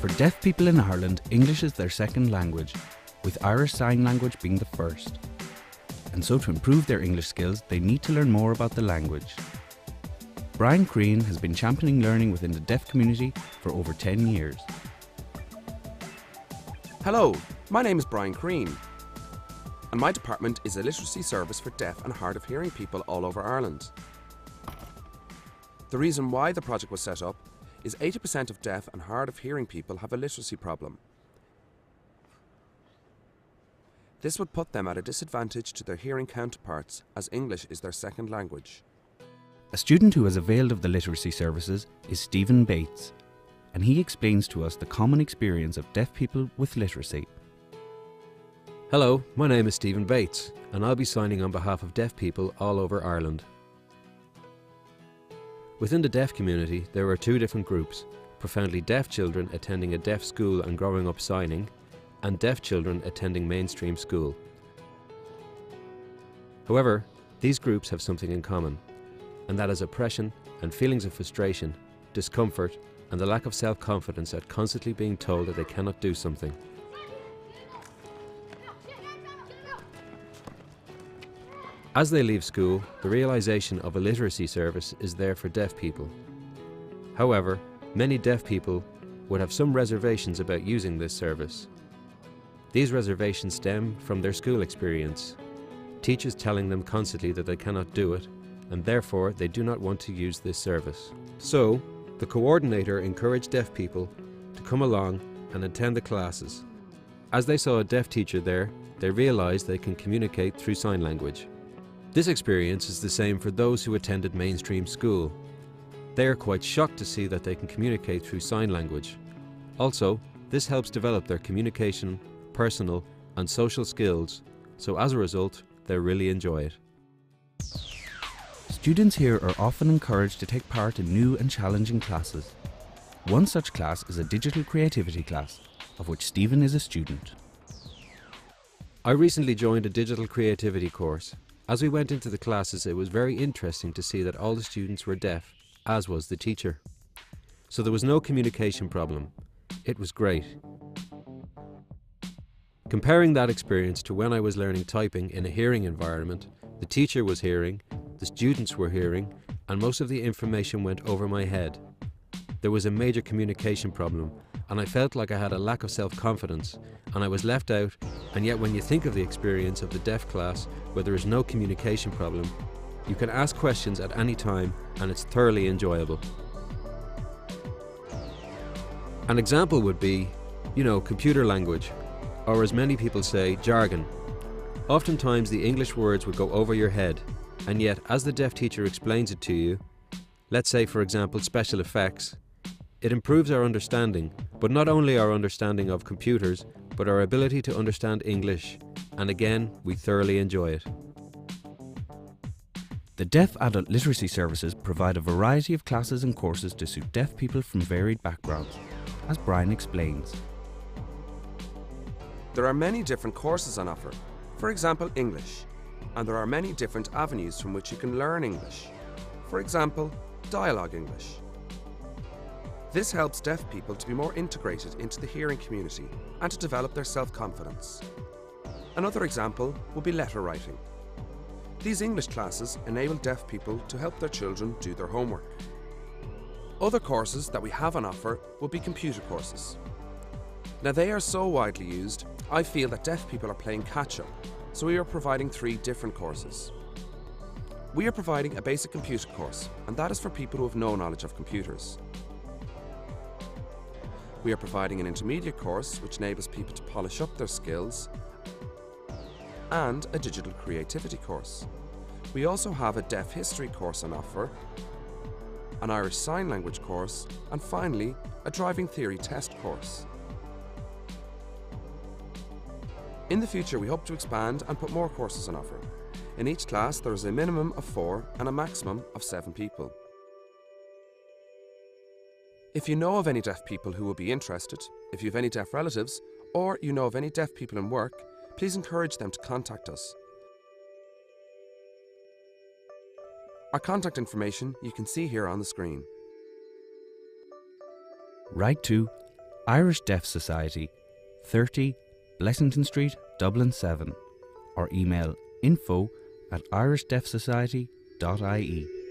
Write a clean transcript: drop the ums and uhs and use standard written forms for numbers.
For deaf people in Ireland, English is their second language, with Irish Sign Language being the first. And so to improve their English skills, they need to learn more about the language. Brian Crean has been championing learning within the deaf community for over 10 years. Hello, my name is Brian Crean, and my department is a literacy service for deaf and hard of hearing people all over Ireland. The reason why the project was set up is 80% of deaf and hard of hearing people have a literacy problem. This would put them at a disadvantage to their hearing counterparts, as English is their second language. A student who has availed of the literacy services is Stephen Bates, and he explains to us the common experience of deaf people with literacy. Hello, my name is Stephen Bates, and I'll be signing on behalf of deaf people all over Ireland. Within the deaf community, there are two different groups: profoundly deaf children attending a deaf school and growing up signing, and deaf children attending mainstream school. However, these groups have something in common, and that is oppression and feelings of frustration, discomfort, and the lack of self-confidence at constantly being told that they cannot do something. As they leave school, the realization of a literacy service is there for deaf people. However, many deaf people would have some reservations about using this service. These reservations stem from their school experience, teachers telling them constantly that they cannot do it, and therefore they do not want to use this service. So, the coordinator encouraged deaf people to come along and attend the classes. As they saw a deaf teacher there, they realized they can communicate through sign language. This experience is the same for those who attended mainstream school. They are quite shocked to see that they can communicate through sign language. Also, this helps develop their communication, personal and social skills, so as a result, they really enjoy it. Students here are often encouraged to take part in new and challenging classes. One such class is a digital creativity class, of which Stephen is a student. I recently joined a digital creativity course. As we went into the classes, it was very interesting to see that all the students were deaf, as was the teacher. So there was no communication problem. It was great. Comparing that experience to when I was learning typing in a hearing environment, the teacher was hearing, the students were hearing, and most of the information went over my head. There was a major communication problem, and I felt like I had a lack of self-confidence, and I was left out, and yet when you think of the experience of the deaf class where there is no communication problem, you can ask questions at any time, and it's thoroughly enjoyable. An example would be, computer language, or as many people say, jargon. Oftentimes the English words would go over your head, and yet as the deaf teacher explains it to you, let's say for example special effects, it improves our understanding, but not only our understanding of computers, but our ability to understand English, and again, we thoroughly enjoy it. The Deaf Adult Literacy Services provide a variety of classes and courses to suit deaf people from varied backgrounds, as Brian explains. There are many different courses on offer, for example English, and there are many different avenues from which you can learn English. For example, dialogue English. This helps deaf people to be more integrated into the hearing community and to develop their self-confidence. Another example would be letter writing. These English classes enable deaf people to help their children do their homework. Other courses that we have on offer would be computer courses. Now they are so widely used, I feel that deaf people are playing catch-up, so we are providing 3 different courses. We are providing a basic computer course, and that is for people who have no knowledge of computers. We are providing an intermediate course which enables people to polish up their skills, and a digital creativity course. We also have a deaf history course on offer, an Irish Sign Language course, and finally a driving theory test course. In the future we hope to expand and put more courses on offer. In each class there is a minimum of 4 and a maximum of 7 people. If you know of any deaf people who will be interested, if you have any deaf relatives, or you know of any deaf people in work, please encourage them to contact us. Our contact information you can see here on the screen. Write to Irish Deaf Society, 30 Blessington Street, Dublin 7, or email info@irishdeafsociety.ie.